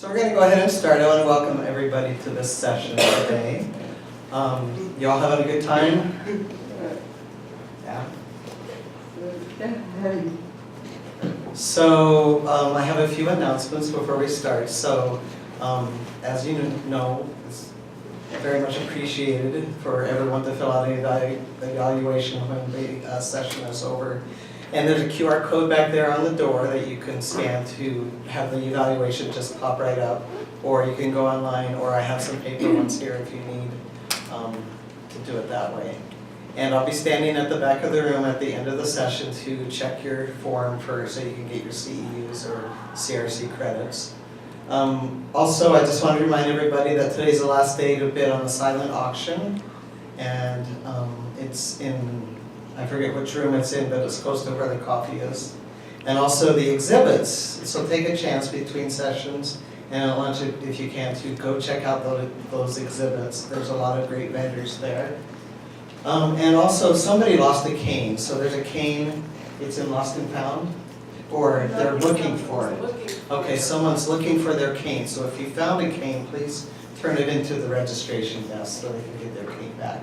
So we're going to go ahead and start. I want to welcome everybody to this session today. Y'all having a good time? Yeah. So I have a few announcements before we start. So as you know, it's very much appreciated for everyone to fill out an evaluation when the session is over. And there's a QR code back there on the door that you can scan to have the evaluation just pop right up. Or you can go online, or I have some paper ones here if you need to do it that way. And I'll be standing at the back of the room at the end of the session to check your form so you can get your CEUs or CRC credits. Also, I just want to remind everybody that today's the last day to bid on the silent auction. And it's in, I forget which room it's in, but it's close to where the coffee is. And also the exhibits, so take a chance between sessions, and I want you, if you can, to go check out those exhibits. There's a lot of great vendors there. And also, somebody lost a cane, so there's a cane, it's in Lost and Found, or they're looking for it. Okay, someone's looking for their cane, so if you found a cane, please turn it into the registration desk so they can get their cane back.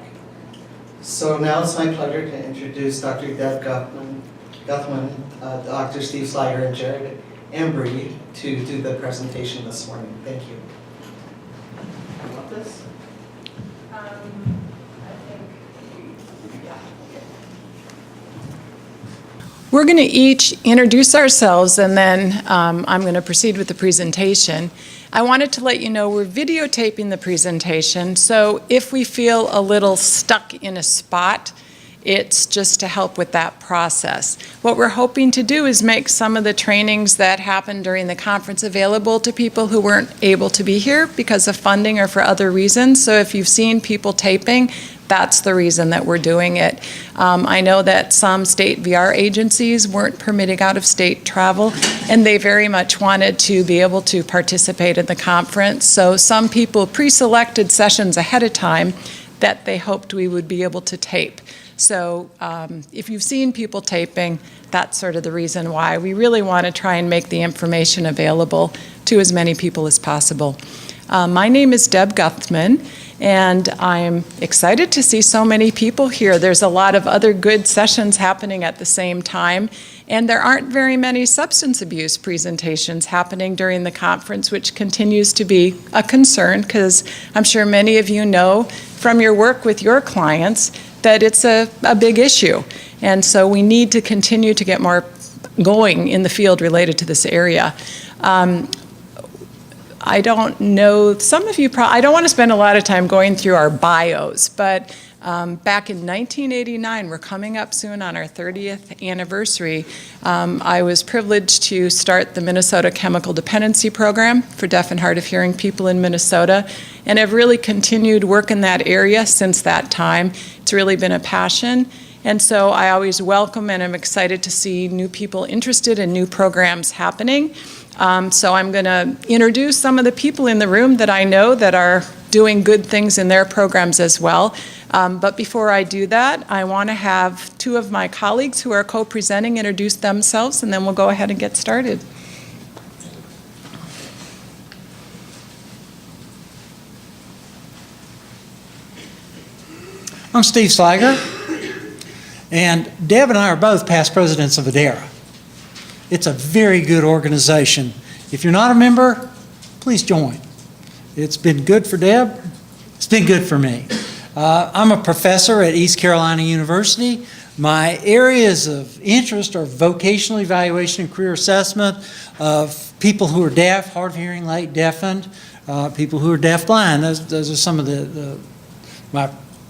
So now it's my pleasure to introduce Dr. Deb Guthman, Dr. Steve Sliger, and Jared Embry to do the presentation this morning. Thank you. You want this? I think, yeah. We're going to each introduce ourselves, and then I'm going to proceed with the presentation. I wanted to let you know we're videotaping the presentation, so if we feel a little stuck in a spot, it's just to help with that process. What we're hoping to do is make some of the trainings that happened during the conference available to people who weren't able to be here because of funding or for other reasons. So if you've seen people taping, that's the reason that we're doing it. I know that some state VR agencies weren't permitting out-of-state travel, and they very much wanted to be able to participate in the conference. So some people pre-selected sessions ahead of time that they hoped we would be able to tape. So if you've seen people taping, that's sort of the reason why. We really want to try and make the information available to as many people as possible. My name is Deb Guthman, and I'm excited to see so many people here. There's a lot of other good sessions happening at the same time, and there aren't very many substance abuse presentations happening during the conference, which continues to be a concern because I'm sure many of you know from your work with your clients that it's a big issue. And so we need to continue to get more going in the field related to this area. I don't know, some of you I don't want to spend a lot of time going through our bios, but back in 1989, we're coming up soon on our 30th anniversary, I was privileged to start the Minnesota Chemical Dependency Program for deaf and hard of hearing people in Minnesota, and have really continued work in that area since that time. It's really been a passion, and so I always welcome and I'm excited to see new people interested in new programs happening. So I'm going to introduce some of the people in the room that I know that are doing good things in their programs as well. But before I do that, I want to have two of my colleagues who are co-presenting introduce themselves, and then we'll go ahead and get started. I'm Steve Sliger, and Deb and I are both past presidents of ADERA. It's a very good organization. If you're not a member, please join. It's been good for Deb. It's been good for me. I'm a professor at East Carolina University. My areas of interest are vocational evaluation and career assessment of people who are deaf, hard of hearing, late deafened, people who are deaf-blind. Those are some of my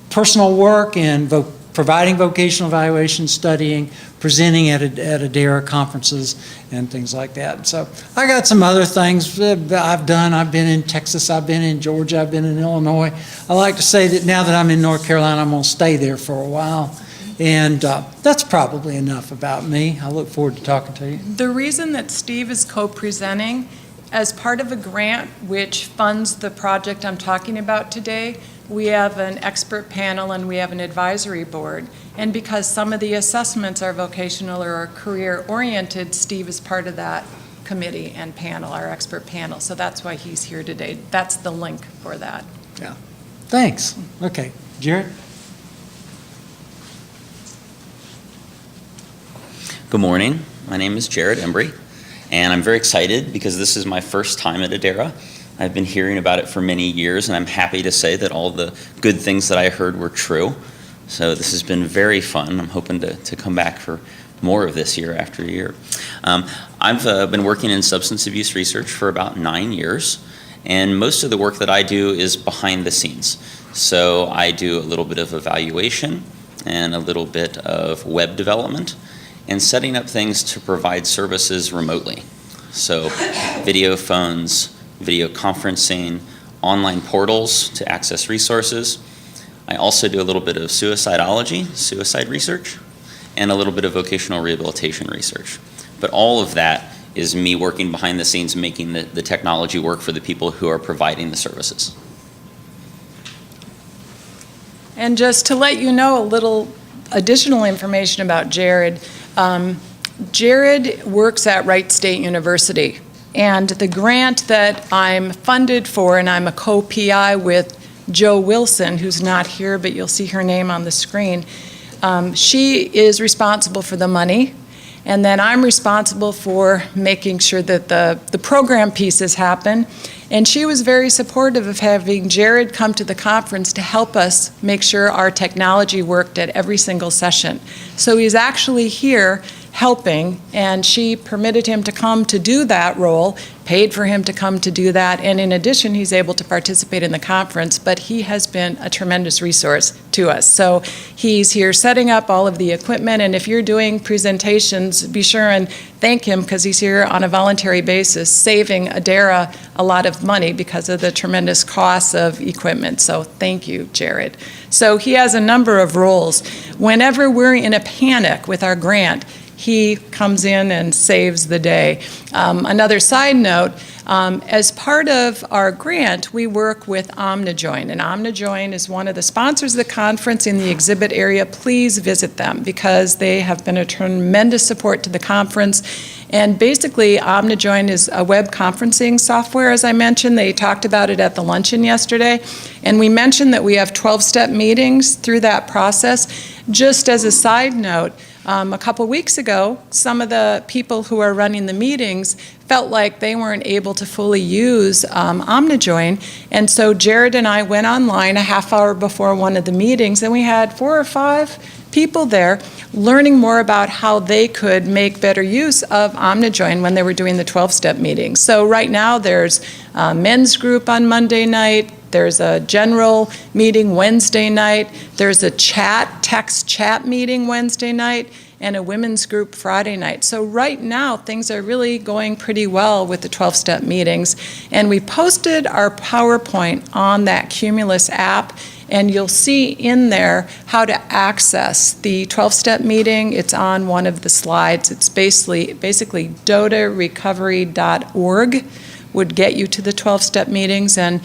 personal work in providing vocational evaluation, studying, presenting at ADERA conferences and things like that. So I got some other things I've done. I've been in Texas, I've been in Georgia, I've been in Illinois. I like to say that now that I'm in North Carolina, I'm going to stay there for a while. And that's probably enough about me. I look forward to talking to you. The reason that Steve is co-presenting, as part of a grant which funds the project I'm talking about today, we have an expert panel and we have an advisory board. And because some of the assessments are vocational or career oriented, Steve is part of that committee and panel, our expert panel. So that's why he's here today. That's the link for that. Yeah. Thanks. Okay. Jared? Good morning. My name is Jared Embry, and I'm very excited because this is my first time at ADERA. I've been hearing about it for many years, and I'm happy to say that all the good things that I heard were true. So this has been very fun. I'm hoping to come back for more of this year after year. I've been working in substance abuse research for about 9 years, and most of the work that I do is behind the scenes. So I do a little bit of evaluation and a little bit of web development and setting up things to provide services remotely. So video phones, video conferencing, online portals to access resources. I also do a little bit of suicidology, suicide research, and a little bit of vocational rehabilitation research. But all of that is me working behind the scenes, making the technology work for the people who are providing the services. And just to let you know a little additional information about Jared, Jared works at Wright State University, and the grant that I'm funded for, and I'm a co-PI with Jo Wilson, who's not here, but you'll see her name on the screen. She is responsible for the money, and then I'm responsible for making sure that the program pieces happen. And she was very supportive of having Jared come to the conference to help us make sure our technology worked at every single session. So he's actually here helping, and she permitted him to come to do that role, paid for him to come to do that, and in addition, he's able to participate in the conference, but he has been a tremendous resource to us. So he's here setting up all of the equipment, and if you're doing presentations, be sure and thank him, because he's here on a voluntary basis, saving ADERA a lot of money because of the tremendous costs of equipment. So thank you, Jared. So he has a number of roles. Whenever we're in a panic with our grant, he comes in and saves the day. Another side note, as part of our grant, we work with OmniJoin, and OmniJoin is one of the sponsors of the conference in the exhibit area. Please visit them because they have been a tremendous support to the conference. And basically, OmniJoin is a web conferencing software, as I mentioned. They talked about it at the luncheon yesterday. And we mentioned that we have 12-step meetings through that process. Just as a side note, a couple weeks ago, some of the people who are running the meetings felt like they weren't able to fully use OmniJoin, and so Jared and I went online a half hour before one of the meetings, and we had 4 or 5 people there learning more about how they could make better use of OmniJoin when they were doing the 12-step meetings. So right now there's a men's group on Monday night, there's a general meeting Wednesday night, there's a text chat meeting Wednesday night, and a women's group Friday night. So right now, things are really going pretty well with the 12-step meetings. And we posted our PowerPoint on that Cumulus app, and you'll see in there how to access the 12-step meeting. It's on one of the slides. It's basically dotarecovery.org would get you to the 12-step meetings, and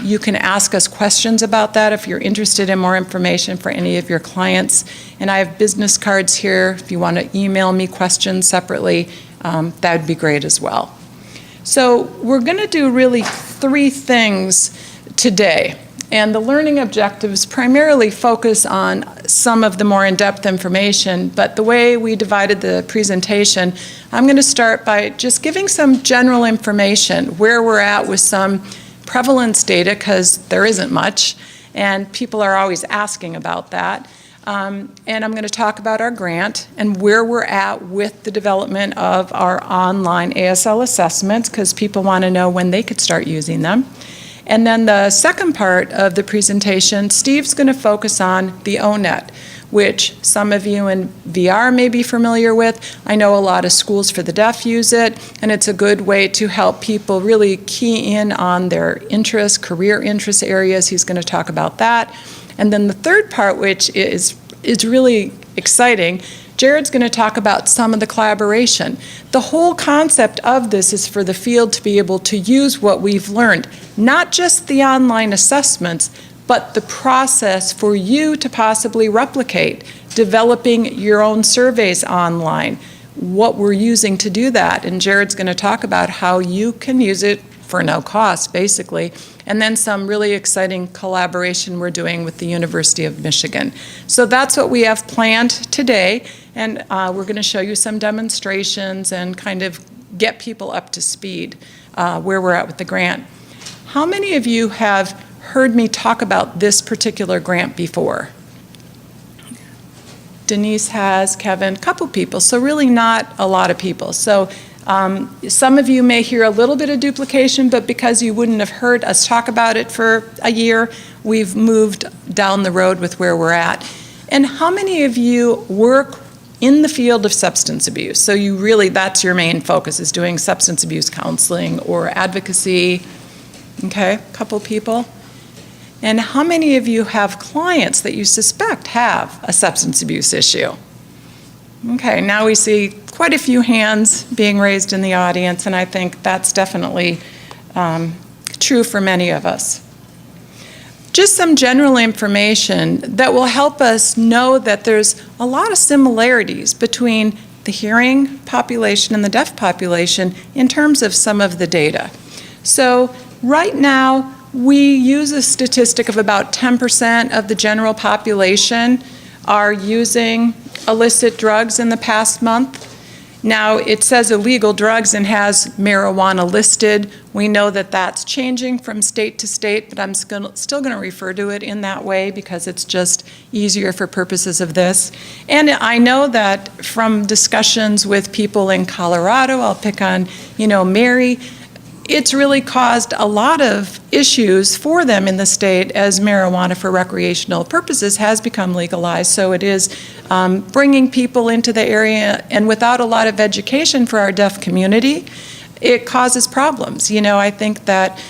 you can ask us questions about that if you're interested in more information for any of your clients. And I have business cards here. If you want to email me questions separately, that would be great as well. So we're going to do really 3 things today. And the learning objectives primarily focus on some of the more in-depth information, but the way we divided the presentation, I'm going to start by just giving some general information, where we're at with some prevalence data, because there isn't much, and people are always asking about that. And I'm going to talk about our grant and where we're at with the development of our online ASL assessments, because people want to know when they could start using them. And then the second part of the presentation, Steve's going to focus on the ONET, which some of you in VR may be familiar with. I know a lot of schools for the deaf use it, and it's a good way to help people really key in on their interests, career interest areas. He's going to talk about that. And then the third part, which is really exciting, Jared's going to talk about some of the collaboration. The whole concept of this is for the field to be able to use what we've learned, not just the online assessments, but the process for you to possibly replicate, developing your own surveys online, what we're using to do that. And Jared's going to talk about how you can use it for no cost, basically, and then some really exciting collaboration we're doing with the University of Michigan. So that's what we have planned today, and we're going to show you some demonstrations and kind of get people up to speed where we're at with the grant. How many of you have heard me talk about this particular grant before? Denise has, Kevin, a couple people, so really not a lot of people. So some of you may hear a little bit of duplication, but because you wouldn't have heard us talk about it for a year, we've moved down the road with where we're at. And how many of you work in the field of substance abuse? So you really, that's your main focus, is doing substance abuse counseling or advocacy. Okay, a couple people. And how many of you have clients that you suspect have a substance abuse issue? Okay, now we see quite a few hands being raised in the audience, and I think that's definitely true for many of us. Just some general information that will help us know that there's a lot of similarities between the hearing population and the deaf population in terms of some of the data. So right now, we use a statistic of about 10% of the general population are using illicit drugs in the past month. Now, it says illegal drugs and has marijuana listed. We know that that's changing from state to state, but I'm still going to refer to it in that way because it's just easier for purposes of this. And I know that from discussions with people in Colorado, I'll pick on, Mary, it's really caused a lot of issues for them in the state as marijuana for recreational purposes has become legalized. So it is bringing people into the area, and without a lot of education for our deaf community, it causes problems. I think that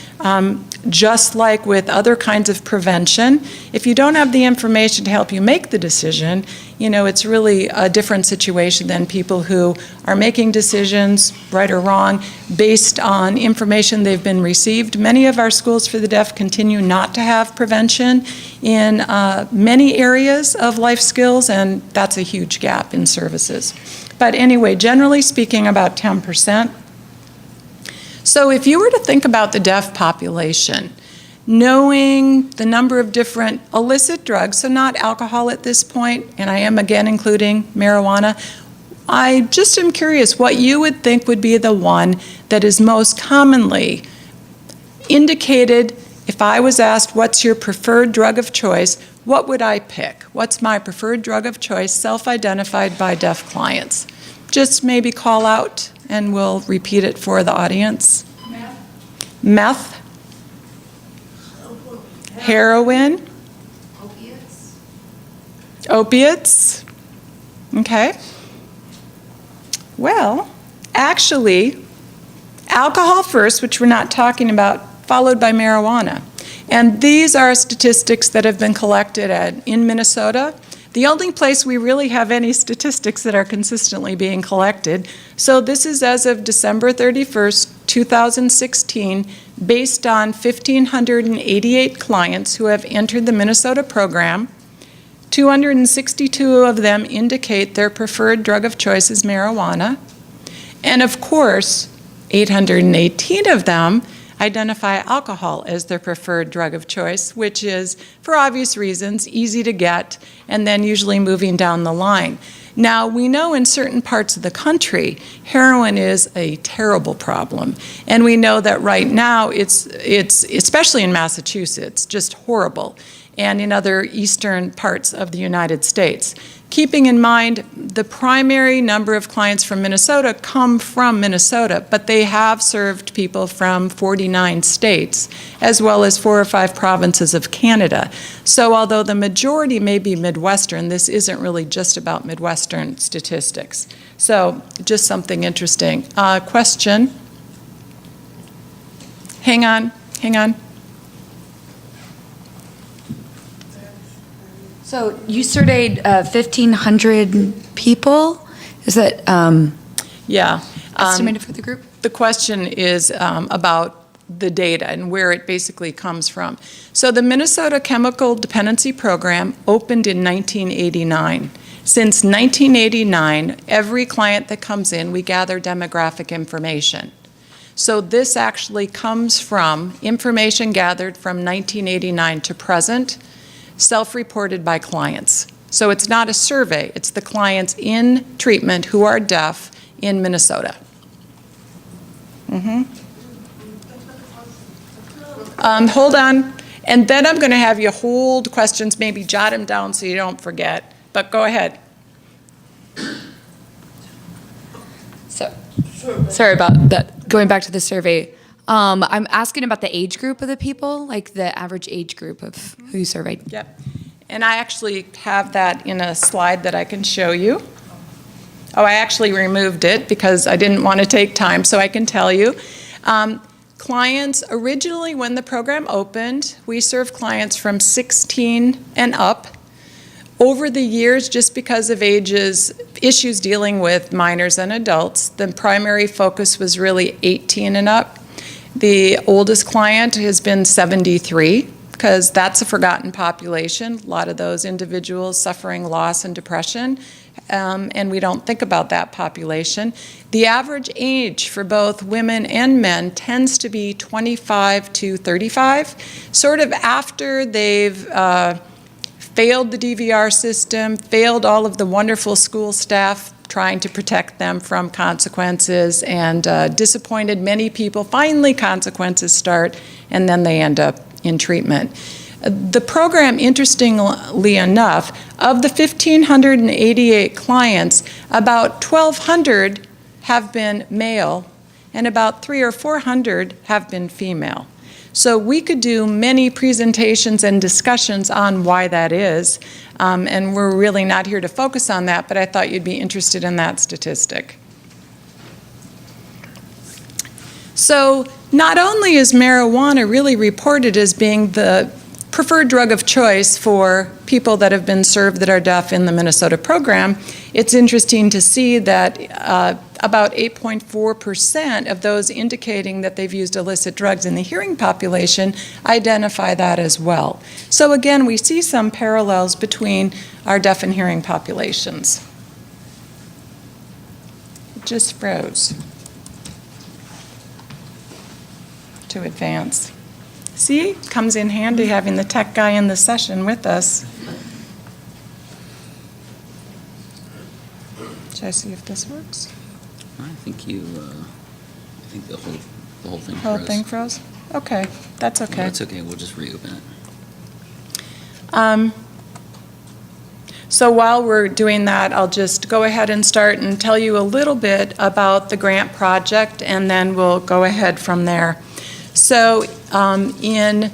just like with other kinds of prevention, if you don't have the information to help you make the decision, it's really a different situation than people who are making decisions, right or wrong, based on information they've been received. Many of our schools for the deaf continue not to have prevention in many areas of life skills, and that's a huge gap in services. But anyway, generally speaking, about 10%. So if you were to think about the deaf population, knowing the number of different illicit drugs, so not alcohol at this point, and I am again including marijuana, I just am curious what you would think would be the one that is most commonly indicated. If I was asked, what's your preferred drug of choice, what would I pick? What's my preferred drug of choice, self-identified by deaf clients? Just maybe call out and we'll repeat it for the audience. Meth. Heroin. Opiates. Okay. Well, actually, alcohol first, which we're not talking about, followed by marijuana. And these are statistics that have been collected in Minnesota. The only place we really have any statistics that are consistently being collected. So this is as of December 31st, 2016, based on 1,588 clients who have entered the Minnesota program. 262 of them indicate their preferred drug of choice is marijuana. And of course, 818 of them identify alcohol as their preferred drug of choice, which is, for obvious reasons, easy to get, and then usually moving down the line. Now, we know in certain parts of the country, heroin is a terrible problem. And we know that right now, it's especially in Massachusetts, just horrible, and in other eastern parts of the United States. Keeping in mind, the primary number of clients from Minnesota come from Minnesota, but they have served people from 49 states, as well as 4 or 5 provinces of Canada. So although the majority may be Midwestern, this isn't really just about Midwestern statistics. So just something interesting. Question? Hang on. So you surveyed 1,500 people? Is that Yeah. estimated for the group? The question is about the data and where it basically comes from. So the Minnesota Chemical Dependency Program opened in 1989. Since 1989, every client that comes in, we gather demographic information. So this actually comes from information gathered from 1989 to present, self-reported by clients. So it's not a survey, it's the clients in treatment who are deaf in Minnesota. Hold on, and then I'm going to have you hold questions, maybe jot them down so you don't forget, but go ahead. So, sorry about that. Going back to the survey, I'm asking about the age group of the people, like the average age group of who you surveyed. Yep. And I actually have that in a slide that I can show you. Oh, I actually removed it because I didn't want to take time, so I can tell you. Clients, originally when the program opened, we served clients from 16 and up. Over the years, just because of issues dealing with minors and adults, the primary focus was really 18 and up. The oldest client has been 73, because that's a forgotten population. A lot of those individuals suffering loss and depression, and we don't think about that population. The average age for both women and men tends to be 25 to 35, sort of after they've failed the DVR system, failed all of the wonderful school staff trying to protect them from consequences, and disappointed many people. Finally, consequences start, and then they end up in treatment. The program, interestingly enough, of the 1,588 clients, about 1,200 have been male, and about 300 or 400 have been female. So we could do many presentations and discussions on why that is, and we're really not here to focus on that, but I thought you'd be interested in that statistic. So not only is marijuana really reported as being the preferred drug of choice for people that have been served that are deaf in the Minnesota program, it's interesting to see that about 8.4% of those indicating that they've used illicit drugs in the hearing population identify that as well. So again, we see some parallels between our deaf and hearing populations. It just froze to advance. See, comes in handy having the tech guy in the session with us. Should I see if this works? I think I think the whole thing Whole froze. thing froze? Okay, that's okay. That's okay, we'll just reopen it. So while we're doing that, I'll just go ahead and start and tell you a little bit about the grant project, and then we'll go ahead from there. So in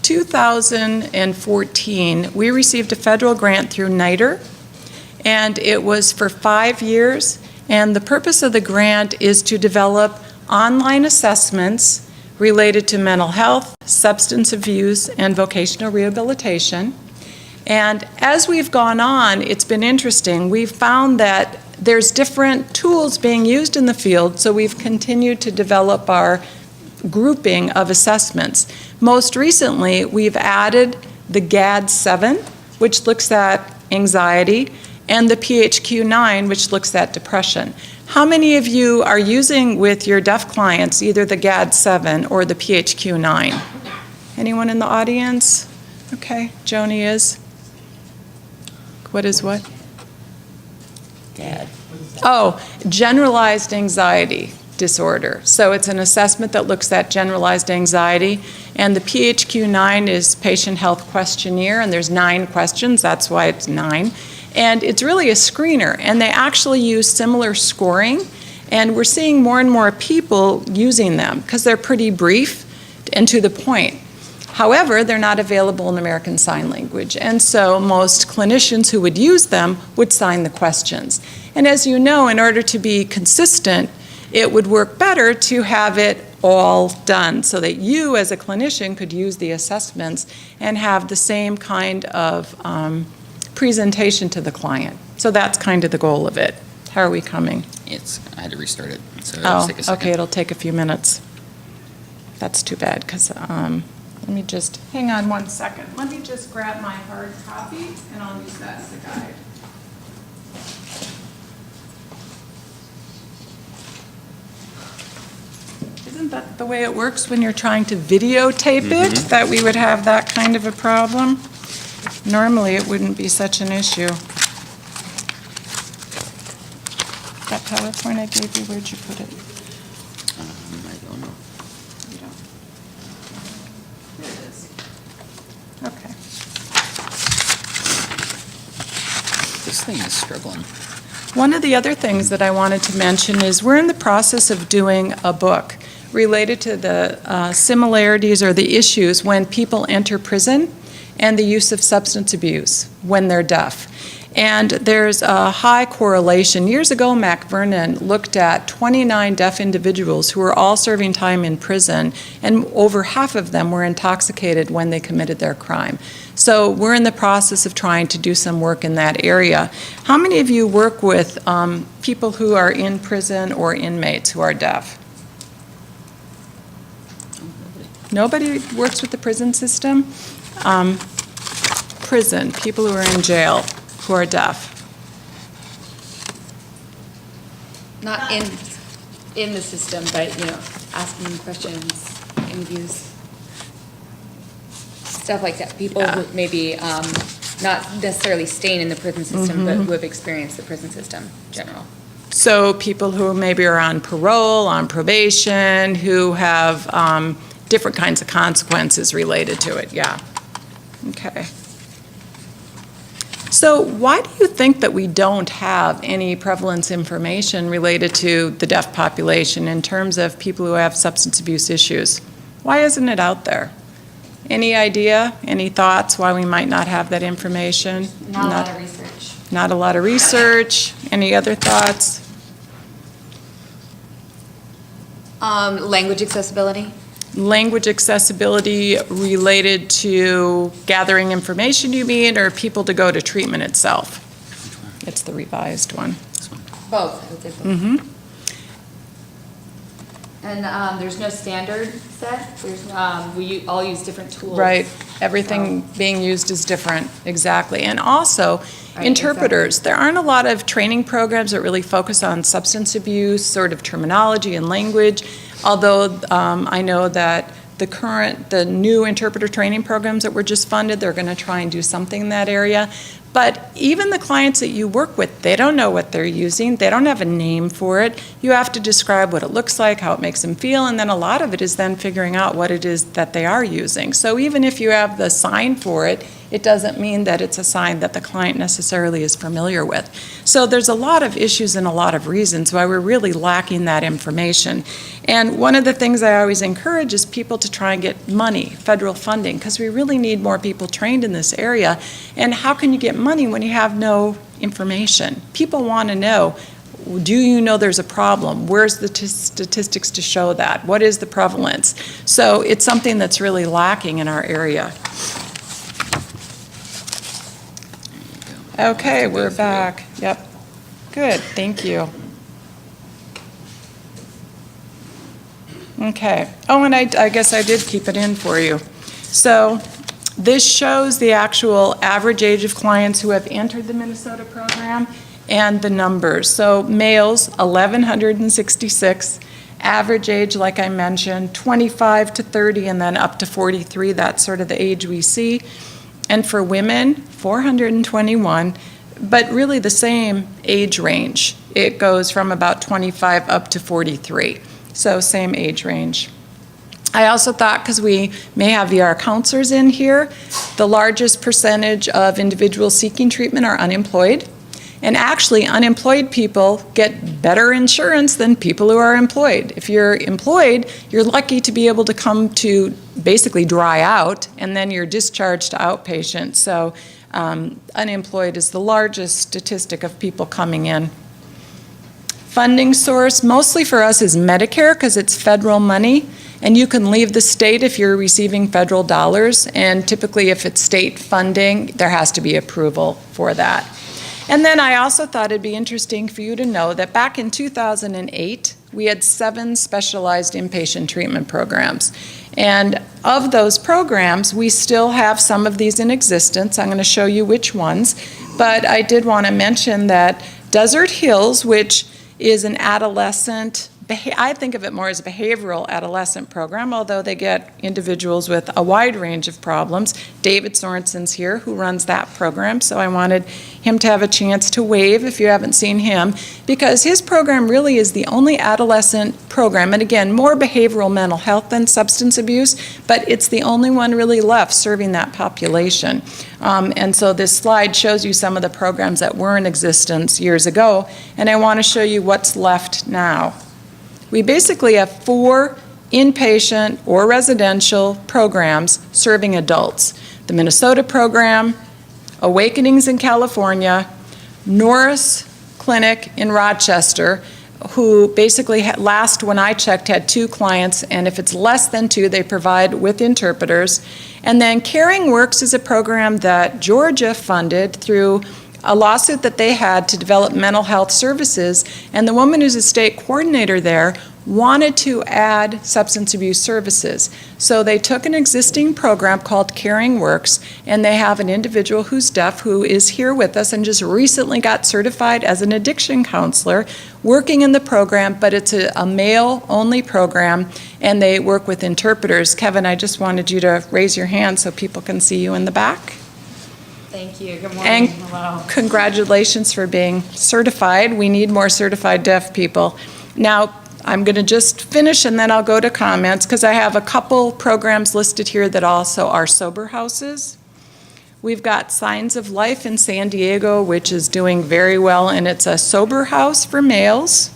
2014, we received a federal grant through NIDR, and it was for 5 years, and the purpose of the grant is to develop online assessments related to mental health, substance abuse, and vocational rehabilitation. And as we've gone on, it's been interesting. We've found that there's different tools being used in the field, so we've continued to develop our grouping of assessments. Most recently, we've added the GAD-7, which looks at anxiety, and the PHQ-9, which looks at depression. How many of you are using with your deaf clients either the GAD-7 or the PHQ-9? Anyone in the audience? Okay, Joni is. What is what? GAD. Oh, generalized anxiety disorder. So it's an assessment that looks at generalized anxiety, and the PHQ-9 is patient health questionnaire, and there's 9 questions, that's why it's 9. And it's really a screener, and they actually use similar scoring, and we're seeing more and more people using them because they're pretty brief and to the point. However, they're not available in American Sign Language, and so most clinicians who would use them would sign the questions. And as you know, in order to be consistent, it would work better to have it all done so that you as a clinician could use the assessments and have the same kind of presentation to the client. So that's kind of the goal of it. How are we coming? I had to restart it, so it'll take a second. Okay, it'll take a few minutes. That's too bad, because let me just, hang on one second. Let me just grab my hard copy, and I'll use that as a guide. Isn't that the way it works when you're trying to videotape it, that we would have that kind of a problem? Normally, it wouldn't be such an issue. That PowerPoint I gave you, where'd you put it? I don't know. You don't. Here it is. Okay. This thing is struggling. One of the other things that I wanted to mention is we're in the process of doing a book related to the similarities or the issues when people enter prison and the use of substance abuse when they're deaf. And there's a high correlation. Years ago, Mac Vernon looked at 29 deaf individuals who were all serving time in prison, and over half of them were intoxicated when they committed their crime. So we're in the process of trying to do some work in that area. How many of you work with people who are in prison or inmates who are deaf? Nobody works with the prison system? Prison, people who are in jail who are deaf. Not in the system, but, asking questions, interviews. Stuff like that. People Yeah. who maybe not necessarily staying in the prison system, but who have experienced the prison system in general. So people who maybe are on parole, on probation, who have different kinds of consequences related to it, yeah. Okay. So why do you think that we don't have any prevalence information related to the deaf population in terms of people who have substance abuse issues? Why isn't it out there? Any idea, any thoughts why we might not have that information? Not a lot of research. Not a lot of research. Any other thoughts? Language accessibility. Language accessibility related to gathering information, you mean, or people to go to treatment itself? It's the revised one. Both. I would say both. Mm-hmm. And there's no standard set. There's we all use different tools. Right. Everything being used is different, exactly. And also, Right, interpreters. exactly. There aren't a lot of training programs that really focus on substance abuse, sort of terminology and language, although I know that the new interpreter training programs that were just funded, they're going to try and do something in that area. But even the clients that you work with, they don't know what they're using. They don't have a name for it. You have to describe what it looks like, how it makes them feel, and then a lot of it is then figuring out what it is that they are using. So even if you have the sign for it, it doesn't mean that it's a sign that the client necessarily is familiar with. So there's a lot of issues and a lot of reasons why we're really lacking that information. And one of the things I always encourage is people to try and get money, federal funding, because we really need more people trained in this area. And how can you get money when you have no information? People want to know, do you know there's a problem? Where's the statistics to show that? What is the prevalence? So it's something that's really lacking in our area. Okay, we're back. Yep. Good, thank you. Okay. Oh, and I guess I did keep it in for you. So this shows the actual average age of clients who have entered the Minnesota program and the numbers. So males, 1,166. Average age, like I mentioned, 25 to 30 and then up to 43. That's sort of the age we see. And for women, 421, but really the same age range. It goes from about 25 up to 43, so same age range. I also thought, because we may have VR counselors in here, the largest percentage of individuals seeking treatment are unemployed. And actually, unemployed people get better insurance than people who are employed. If you're employed, you're lucky to be able to come to basically dry out, and then you're discharged to outpatient. So unemployed is the largest statistic of people coming in. Funding source, mostly for us, is Medicare, because it's federal money. And you can leave the state if you're receiving federal dollars. And typically, if it's state funding, there has to be approval for that. And then I also thought it'd be interesting for you to know that back in 2008, we had 7 specialized inpatient treatment programs. And of those programs, we still have some of these in existence. I'm going to show you which ones. But I did want to mention that Desert Hills, which is an adolescent I think of it more as a behavioral adolescent program, although they get individuals with a wide range of problems. David Sorensen's here, who runs that program, so I wanted him to have a chance to wave if you haven't seen him, because his program really is the only adolescent program, and again, more behavioral mental health than substance abuse, but it's the only one really left serving that population. And so this slide shows you some of the programs that were in existence years ago, and I want to show you what's left now. We basically have 4 inpatient or residential programs serving adults. The Minnesota program, Awakenings in California, Norris Clinic in Rochester, who basically last when I checked had 2 clients, and if it's less than 2, they provide with interpreters. And then Caring Works is a program that Georgia funded through a lawsuit that they had to develop mental health services, and the woman who's a state coordinator there wanted to add substance abuse services. So they took an existing program called Caring Works, and they have an individual who's deaf who is here with us and just recently got certified as an addiction counselor working in the program, but it's a male-only program, and they work with interpreters. Kevin, I just wanted you to raise your hand so people can see you in the back. Thank you. Good morning. And Hello. congratulations for being certified. We need more certified deaf people. Now, I'm going to just finish and then I'll go to comments because I have a couple programs listed here that also are sober houses. We've got Signs of Life in San Diego, which is doing very well, and it's a sober house for males.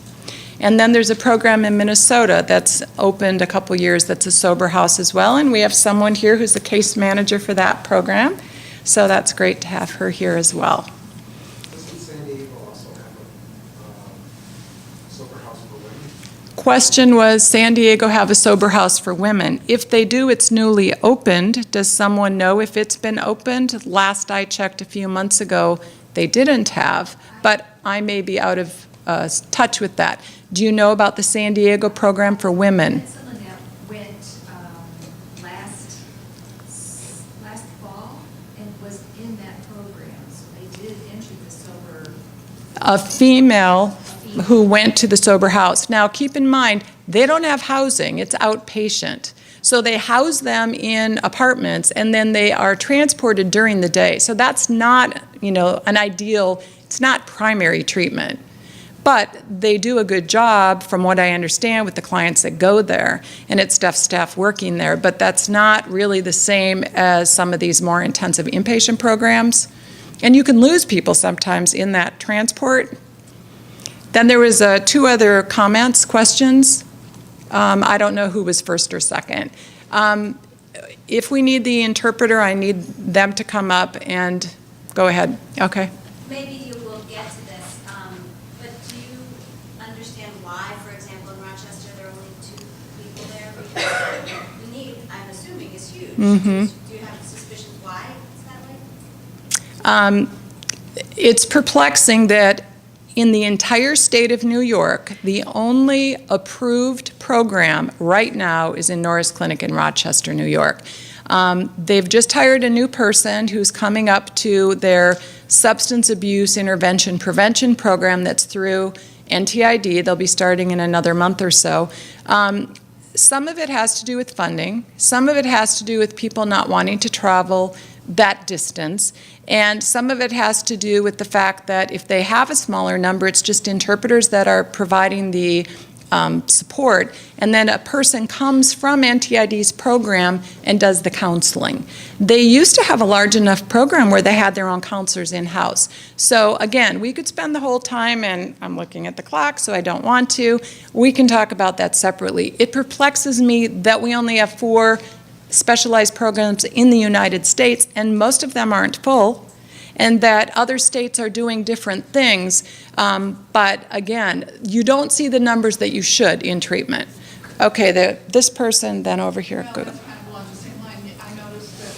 And then there's a program in Minnesota that's opened a couple years that's a sober house as well, and we have someone here who's the case manager for that program. So that's great to have her here as well. Doesn't San Diego also have a sober house for women? Question was, San Diego have a sober house for women? If they do, it's newly opened. Does someone know if it's been opened? Last I checked a few months ago, they didn't have, but I may be out of touch with that. Do you know about the San Diego program for women? Someone that went last fall and was in that program, so they did enter the sober. A female who went to the sober house. Now, keep in mind, they don't have housing. It's outpatient. So they house them in apartments, and then they are transported during the day. So that's not, an ideal, it's not primary treatment. But they do a good job, from what I understand, with the clients that go there, and it's staff working there. But that's not really the same as some of these more intensive inpatient programs. And you can lose people sometimes in that transport. Then there was 2 other comments, questions. I don't know who was first or second. If we need the interpreter, I need them to come up and go ahead. Okay. Maybe you will get to this, but do you understand why, for example, in Rochester, there are only 2 people there? Because the need, I'm assuming, is huge. Mm-hmm. Do you have suspicions why it's that way? It's perplexing that in the entire state of New York, the only approved program right now is in Norris Clinic in Rochester, New York. They've just hired a new person who's coming up to their substance abuse intervention prevention program that's through NTID. They'll be starting in another month or so. Some of it has to do with funding. Some of it has to do with people not wanting to travel that distance. And some of it has to do with the fact that if they have a smaller number, it's just interpreters that are providing the support, and then a person comes from NTID's program and does the counseling. They used to have a large enough program where they had their own counselors in-house. So again, we could spend the whole time, and I'm looking at the clock, so I don't want to. We can talk about that separately. It perplexes me that we only have 4 specialized programs in the United States, and most of them aren't full, and that other states are doing different things. But again, you don't see the numbers that you should in treatment. Okay, this person, then over here. Well, that's kind of along the same line. I noticed that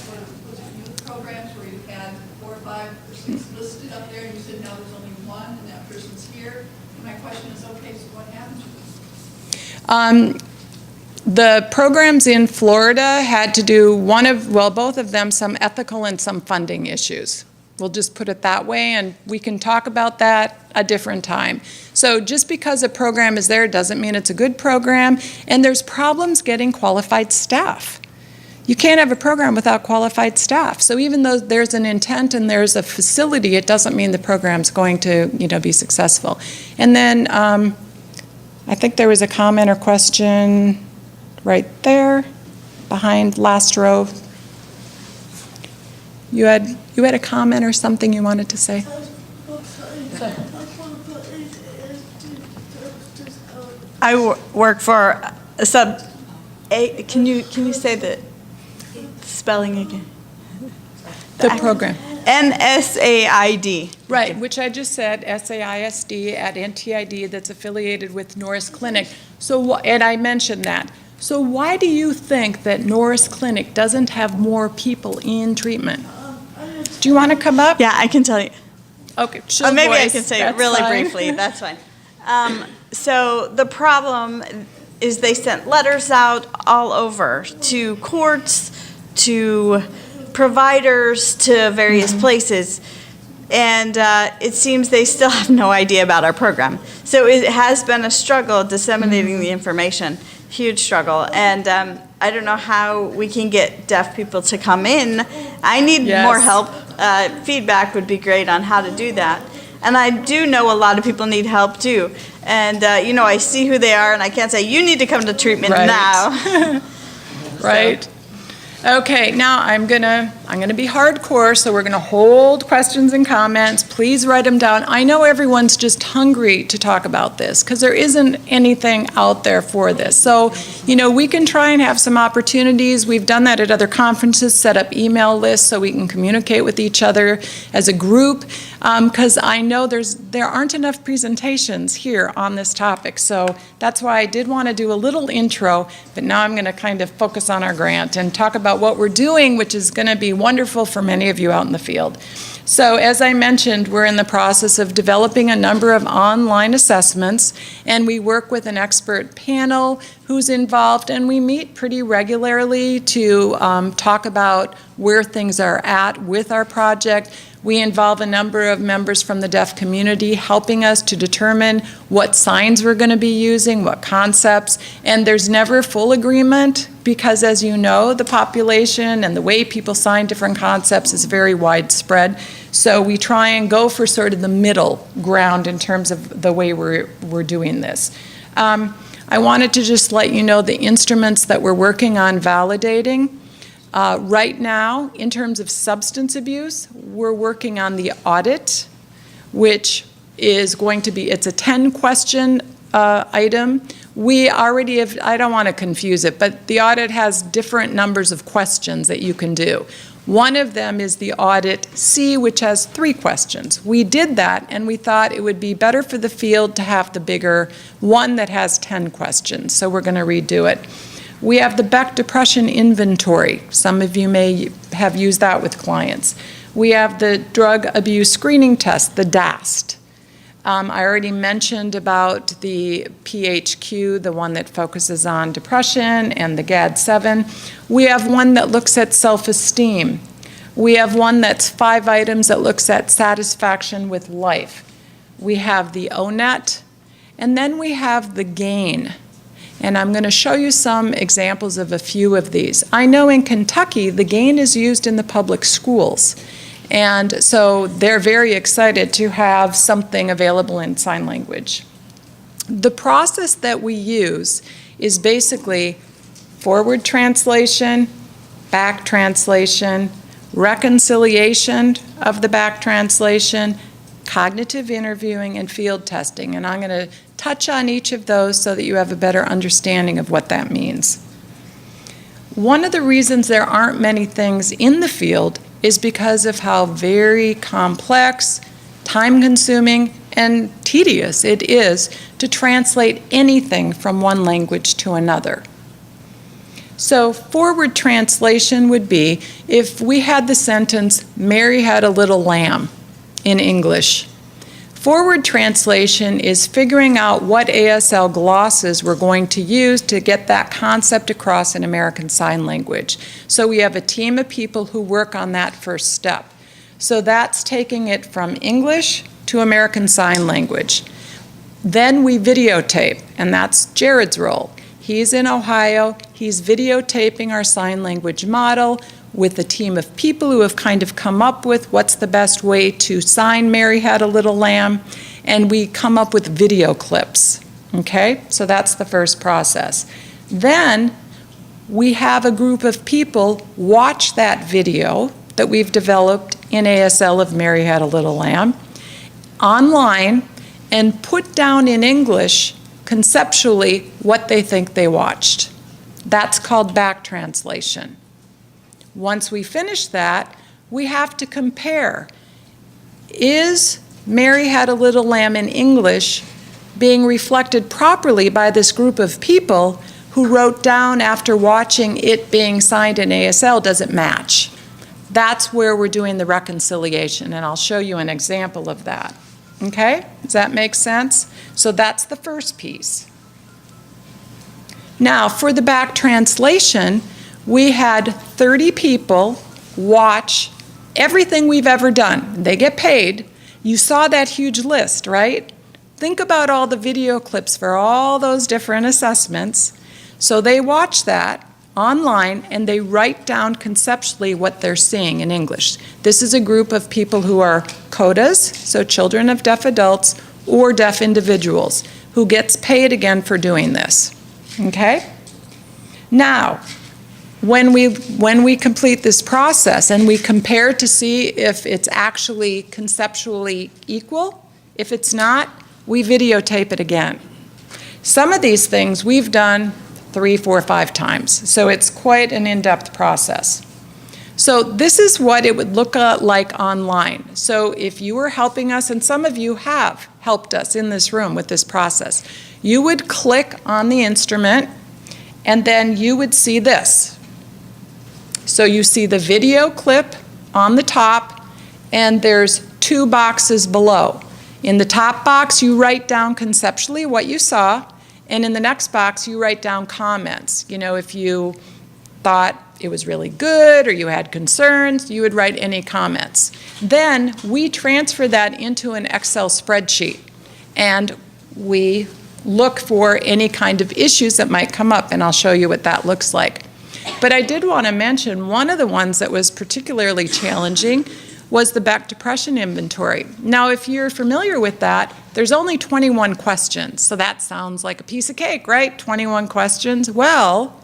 was it youth programs where you had 4 or 5 or 6 listed up there, and you said now there's only 1, and that person's here. And my question is, okay, so what happened to them? The programs in Florida had to do both of them, some ethical and some funding issues. We'll just put it that way, and we can talk about that a different time. So just because a program is there doesn't mean it's a good program, and there's problems getting qualified staff. You can't have a program without qualified staff. So even though there's an intent and there's a facility, it doesn't mean the program's going to, be successful. And then I think there was a comment or question right there, behind last row. You had a comment or something you wanted to say? I work for a sub, can you say the spelling again? The program. NSAID. Right, which I just said, SAISD at NTID, that's affiliated with Norris Clinic. And I mentioned that. So why do you think that Norris Clinic doesn't have more people in treatment? Do you want to come up? Yeah, I can tell you. Okay, Or maybe I voice, can say it that's really fine. briefly, that's fine. So the problem is they sent letters out all over to courts, to providers, to various places. And it seems they still have no idea about our program. So it has been a struggle disseminating the information, huge struggle. And I don't know how we can get deaf people to come in. I need more help. Feedback would be great on how to do that. And I do know a lot of people need help too. And, I see who they are, and I can't say, you need to come to treatment now. Right. Okay, now I'm gonna be hardcore, so we're gonna hold questions and comments. Please write them down. I know everyone's just hungry to talk about this because there isn't anything out there for this. So, we can try and have some opportunities. We've done that at other conferences, set up email lists so we can communicate with each other as a group, because I know there aren't enough presentations here on this topic. So that's why I did want to do a little intro, but now I'm going to kind of focus on our grant and talk about what we're doing, which is going to be wonderful for many of you out in the field. So as I mentioned, we're in the process of developing a number of online assessments, and we work with an expert panel who's involved, and we meet pretty regularly to talk about where things are at with our project. We involve a number of members from the deaf community helping us to determine what signs we're going to be using, what concepts, and there's never full agreement because, as you know, the population and the way people sign different concepts is very widespread. So we try and go for sort of the middle ground in terms of the way we're doing this. I wanted to just let you know the instruments that we're working on validating. Right now, in terms of substance abuse, we're working on the audit, which is going to be, it's a 10-question item. We already have, I don't want to confuse it, but the audit has different numbers of questions that you can do. One of them is the audit C, which has 3 questions. We did that, and we thought it would be better for the field to have the bigger one that has 10 questions, so we're going to redo it. We have the Beck Depression Inventory. Some of you may have used that with clients. We have the Drug Abuse Screening Test, the DAST. I already mentioned about the PHQ, the one that focuses on depression, and the GAD-7. We have one that looks at self-esteem. We have one that's 5 items that looks at satisfaction with life. We have the ONET, and then we have the GAIN. And I'm going to show you some examples of a few of these. I know in Kentucky, the GAIN is used in the public schools. And so they're very excited to have something available in sign language. The process that we use is basically forward translation, back translation, reconciliation of the back translation, cognitive interviewing, and field testing. And I'm going to touch on each of those so that you have a better understanding of what that means. One of the reasons there aren't many things in the field is because of how very complex, time-consuming, and tedious it is to translate anything from one language to another. So forward translation would be if we had the sentence, Mary had a little lamb in English. Forward translation is figuring out what ASL glosses we're going to use to get that concept across in American Sign Language. So we have a team of people who work on that first step. So that's taking it from English to American Sign Language. Then we videotape, and that's Jared's role. He's in Ohio, he's videotaping our sign language model with a team of people who have kind of come up with what's the best way to sign Mary Had a Little Lamb, and we come up with video clips, okay? So that's the first process. Then we have a group of people watch that video that we've developed in ASL of Mary Had a Little Lamb online and put down in English conceptually what they think they watched. That's called back translation. Once we finish that, we have to compare. Is Mary Had a Little Lamb in English being reflected properly by this group of people who wrote down after watching it being signed in ASL, does it match? That's where we're doing the reconciliation, and I'll show you an example of that. Okay? Does that make sense? So that's the first piece. Now, for the back translation, we had 30 people watch everything we've ever done. They get paid. You saw that huge list, right? Think about all the video clips for all those different assessments. So they watch that online and they write down conceptually what they're seeing in English. This is a group of people who are CODAs, so children of deaf adults, or deaf individuals, who gets paid again for doing this. Okay? Now, when we complete this process and we compare to see if it's actually conceptually equal, if it's not, we videotape it again. Some of these things we've done 3, 4, 5 times, so it's quite an in-depth process. So this is what it would look like online. So if you were helping us, and some of you have helped us in this room with this process, you would click on the instrument and then you would see this. So you see the video clip on the top and there's 2 boxes below. In the top box, you write down conceptually what you saw, and in the next box, you write down comments. You know, if you thought it was really good or you had concerns, you would write any comments. Then we transfer that into an Excel spreadsheet, and we look for any kind of issues that might come up, and I'll show you what that looks like. But I did want to mention one of the ones that was particularly challenging was the back depression inventory. Now, if you're familiar with that, there's only 21 questions. So that sounds like a piece of cake, right? 21 questions. Well,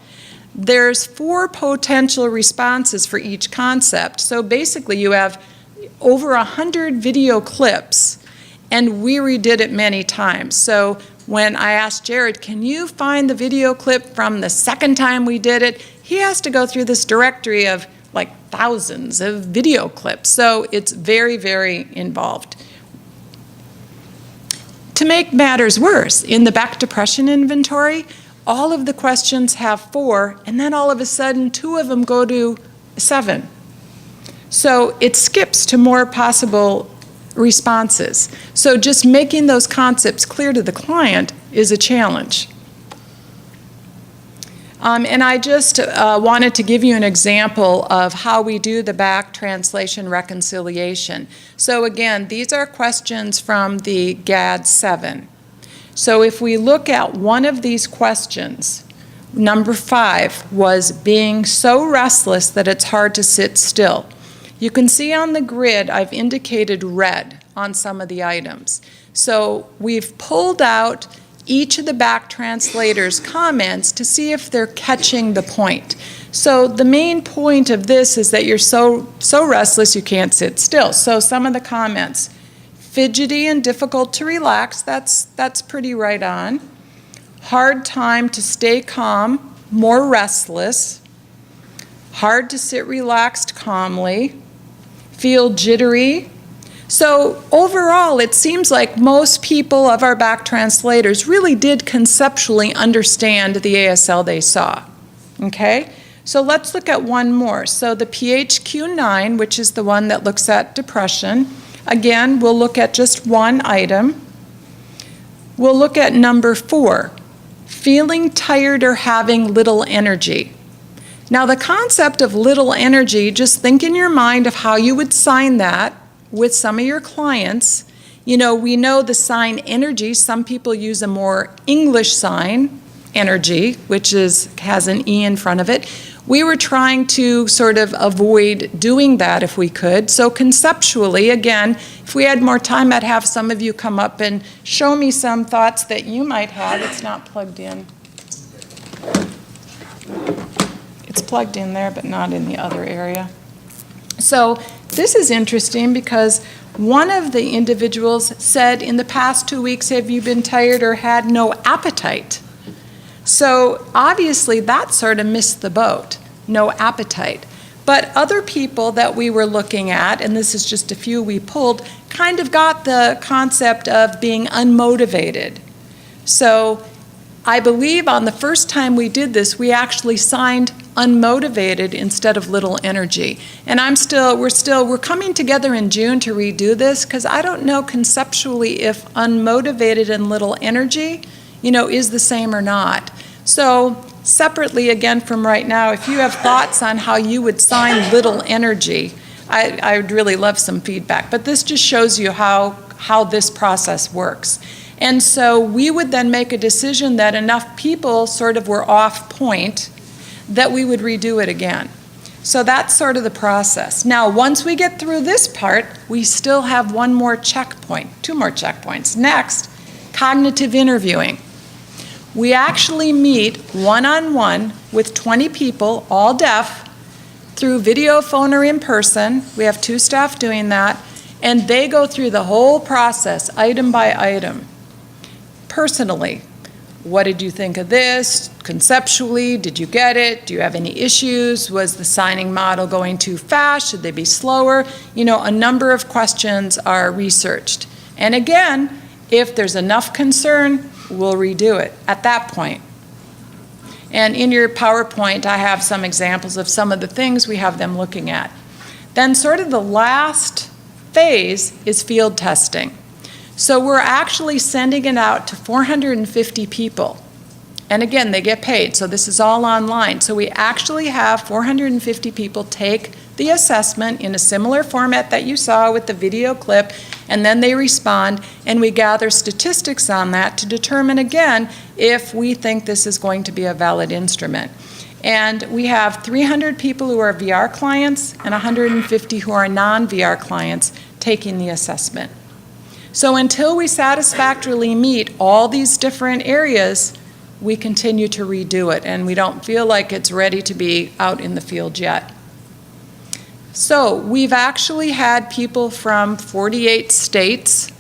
there's 4 potential responses for each concept. So basically, you have over 100 video clips, and we redid it many times. So when I asked Jared, can you find the video clip from the second time we did it? He has to go through this directory of like thousands of video clips. So it's very, very involved. To make matters worse, in the back depression inventory, all of the questions have 4, and then all of a sudden 2 of them go to 7. So it skips to more possible responses. So just making those concepts clear to the client is a challenge. And I just wanted to give you an example of how we do the back translation reconciliation. So again, these are questions from the GAD 7. So if we look at one of these questions, number 5 was being so restless that it's hard to sit still. You can see on the grid I've indicated red on some of the items. So we've pulled out each of the back translators' comments to see if they're catching the point. So the main point of this is that you're so restless you can't sit still. So some of the comments, fidgety and difficult to relax, that's pretty right on. Hard time to stay calm, more restless. Hard to sit relaxed calmly. Feel jittery. So overall, it seems like most people of our back translators really did conceptually understand the ASL they saw. Okay? So let's look at one more. So the PHQ-9, which is the one that looks at depression, again, we'll look at just one item. We'll look at number 4, feeling tired or having little energy. Now, the concept of little energy, just think in your mind of how you would sign that with some of your clients. You know, we know the sign energy. Some people use a more English sign, energy, which has an E in front of it. We were trying to sort of avoid doing that if we could. So conceptually, again, if we had more time, I'd have some of you come up and show me some thoughts that you might have. It's not plugged in. It's plugged in there, but not in the other area. So this is interesting because one of the individuals said, in the past 2 weeks, have you been tired or had no appetite? So obviously that sort of missed the boat, no appetite. But other people that we were looking at, and this is just a few we pulled, kind of got the concept of being unmotivated. So I believe on the first time we did this, we actually signed unmotivated instead of little energy. And we're coming together in June to redo this because I don't know conceptually if unmotivated and little energy, is the same or not. So separately, again, from right now, if you have thoughts on how you would sign little energy, I would really love some feedback. But this just shows you how this process works. And so we would then make a decision that enough people sort of were off point that we would redo it again. So that's sort of the process. Now, once we get through this part, we still have two more checkpoints. Next, cognitive interviewing. We actually meet one-on-one with 20 people, all deaf, through video, phone, or in person. We have 2 staff doing that, and they go through the whole process, item by item. Personally, what did you think of this? Conceptually, did you get it? Do you have any issues? Was the signing model going too fast? Should they be slower? A number of questions are researched. And again, if there's enough concern, we'll redo it at that point. And in your PowerPoint, I have some examples of some of the things we have them looking at. Then sort of the last phase is field testing. So we're actually sending it out to 450 people. And again, they get paid, so this is all online. So we actually have 450 people take the assessment in a similar format that you saw with the video clip, and then they respond, and we gather statistics on that to determine, again, if we think this is going to be a valid instrument. And we have 300 people who are VR clients and 150 who are non-VR clients taking the assessment. So until we satisfactorily meet all these different areas, we continue to redo it, and we don't feel like it's ready to be out in the field yet. So we've actually had people from 48 states.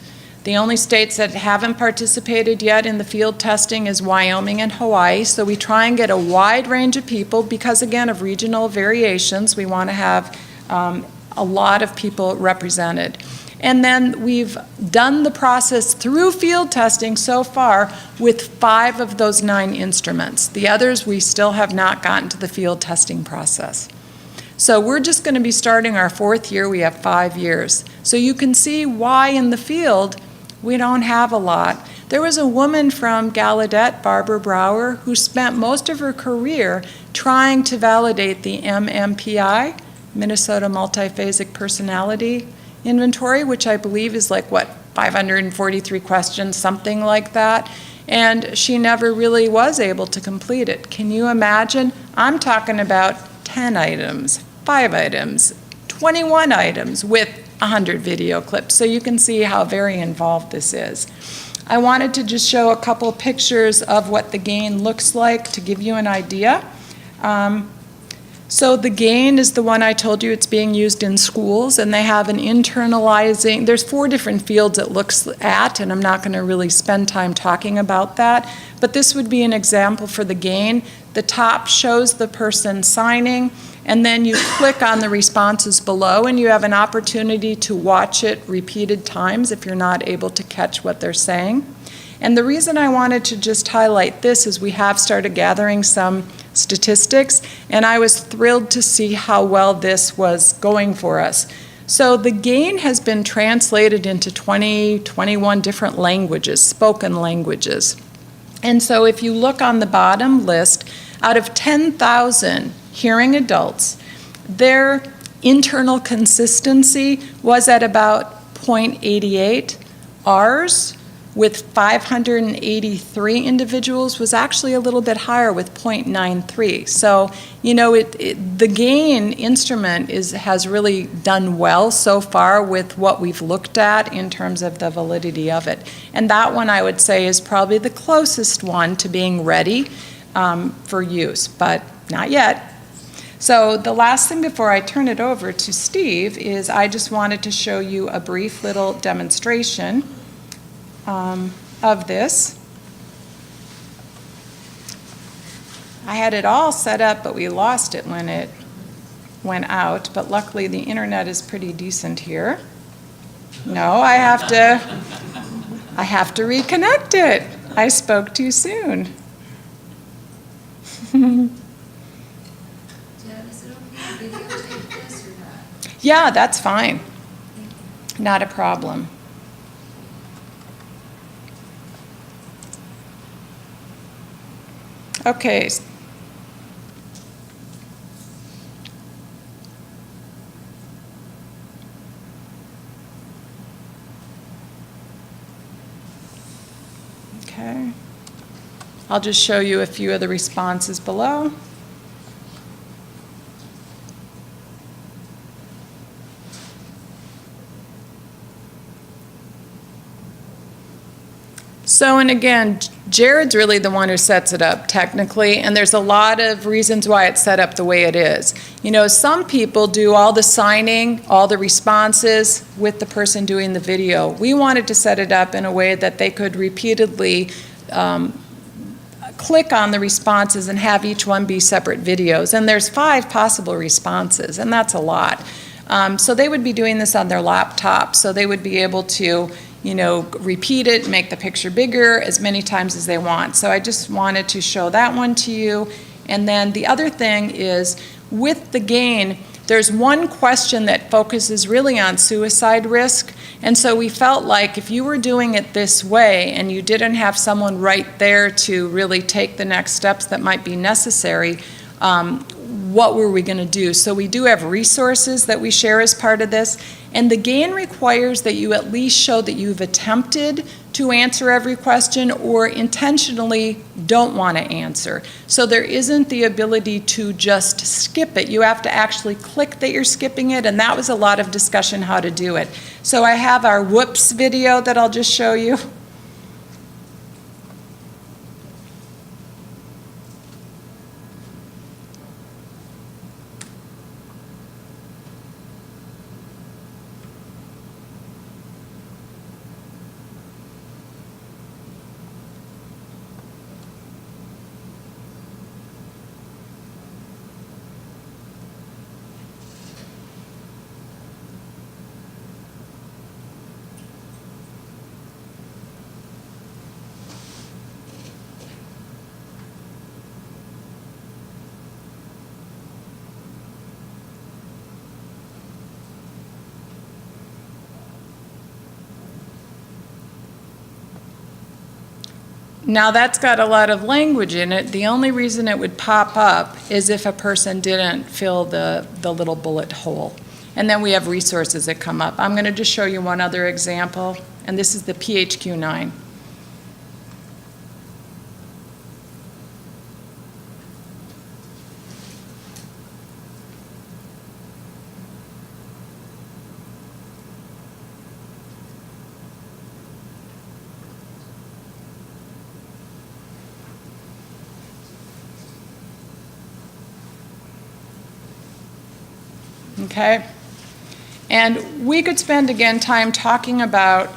The only states that haven't participated yet in the field testing is Wyoming and Hawaii. So we try and get a wide range of people because, again, of regional variations. We want to have a lot of people represented. And then we've done the process through field testing so far with 5 of those 9 instruments. The others, we still have not gotten to the field testing process. So we're just going to be starting our 4th year. We have 5 years. So you can see why in the field we don't have a lot. There was a woman from Gallaudet, Barbara Brower, who spent most of her career trying to validate the MMPI, Minnesota Multiphasic Personality Inventory, which I believe is 543 questions, something like that. And she never really was able to complete it. Can you imagine? I'm talking about 10 items, 5 items, 21 items with 100 video clips. So you can see how very involved this is. I wanted to just show a couple pictures of what the GAIN looks like to give you an idea. So the GAIN is the one I told you, it's being used in schools, and they have an internalizing, there's 4 different fields it looks at, and I'm not going to really spend time talking about that, but this would be an example for the GAIN. The top shows the person signing, and then you click on the responses below, and you have an opportunity to watch it repeated times if you're not able to catch what they're saying. And the reason I wanted to just highlight this is we have started gathering some statistics, and I was thrilled to see how well this was going for us. So the GAIN has been translated into 21 different languages, spoken languages. And so if you look on the bottom list, out of 10,000 hearing adults, their internal consistency was at about 0.88. Ours, with 583 individuals, was actually a little bit higher with 0.93. So, you know, the GAIN instrument has really done well so far with what we've looked at in terms of the validity of it. And that one, I would say, is probably the closest one to being ready for use, but not yet. So the last thing before I turn it over to Steve is I just wanted to show you a brief little demonstration of this. I had it all set up, but we lost it when it went out, but luckily the internet is pretty decent here. No, I have to reconnect it. I spoke too soon. Deb, is it okay to videotape this or not? Yeah, that's fine. Not a problem. Okay. Okay. I'll just show you a few of the responses below. So, and again, Jared's really the one who sets it up technically, and there's a lot of reasons why it's set up the way it is. You know, some people do all the signing, all the responses with the person doing the video. We wanted to set it up in a way that they could repeatedly click on the responses and have each one be separate videos. And there's 5 possible responses, and that's a lot. So they would be doing this on their laptop, so they would be able to, you know, repeat it, make the picture bigger as many times as they want. So I just wanted to show that one to you. And then the other thing is, with the GAIN, there's one question that focuses really on suicide risk. And so we felt like if you were doing it this way and you didn't have someone right there to really take the next steps that might be necessary, what were we going to do? So we do have resources that we share as part of this, and the GAIN requires that you at least show that you've attempted to answer every question or intentionally don't want to answer. So there isn't the ability to just skip it. You have to actually click that you're skipping it, and that was a lot of discussion how to do it. So I have our whoops video that I'll just show you. Now that's got a lot of language in it. The only reason it would pop up is if a person didn't fill the little bullet hole. And then we have resources that come up. I'm going to just show you one other example, and this is the PHQ-9. Okay? And we could spend, again, time talking about,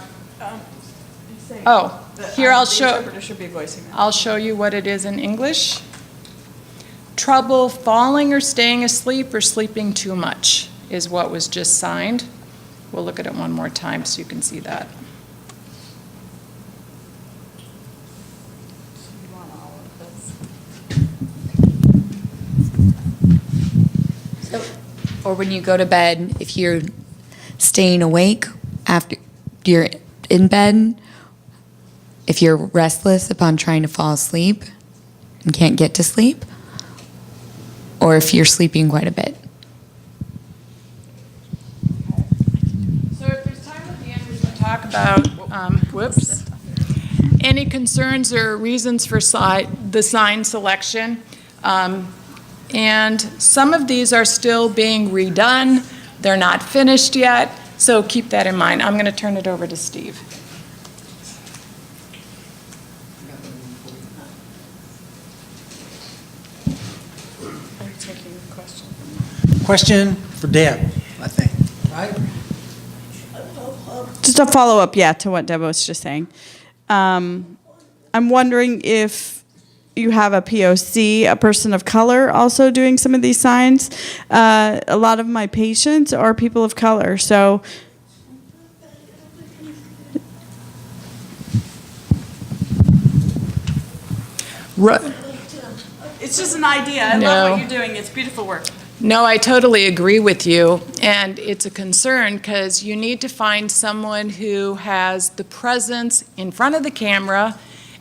here I'll show you what it is in English. Trouble falling or staying asleep or sleeping too much is what was just signed. We'll look at it one more time so you can see that. Or when you go to bed, if you're staying awake after you're in bed, if you're restless upon trying to fall asleep and can't get to sleep, or if you're sleeping quite a bit. So if there's time at the end, we're going to talk about, any concerns or reasons for the sign selection. And some of these are still being redone. They're not finished yet, so keep that in mind. I'm going to turn it over to Steve. Are you taking a question? Question for Deb, I think, right? Just a follow-up, to what Deb was just saying. I'm wondering if you have a POC, a person of color, also doing some of these signs. A lot of my patients are people of color, so. It's just an idea. I love what you're doing. It's beautiful work. No, I totally agree with you, and it's a concern because you need to find someone who has the presence in front of the camera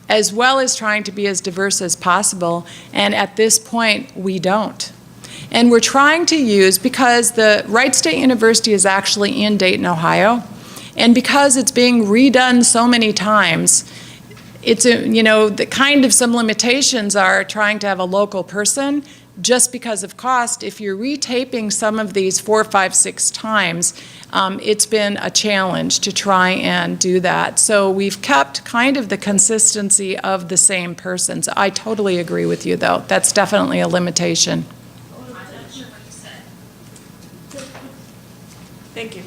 as well as trying to be as diverse as possible, and at this point, we don't. And we're trying to use, because the Wright State University is actually in Dayton, Ohio, and because it's being redone so many times, it's the kind of some limitations are trying to have a local person. Just because of cost, if you're retaping some of these 4, 5, 6 times, it's been a challenge to try and do that. So we've kept kind of the consistency of the same persons. I totally agree with you, though. That's definitely a limitation. Thank you.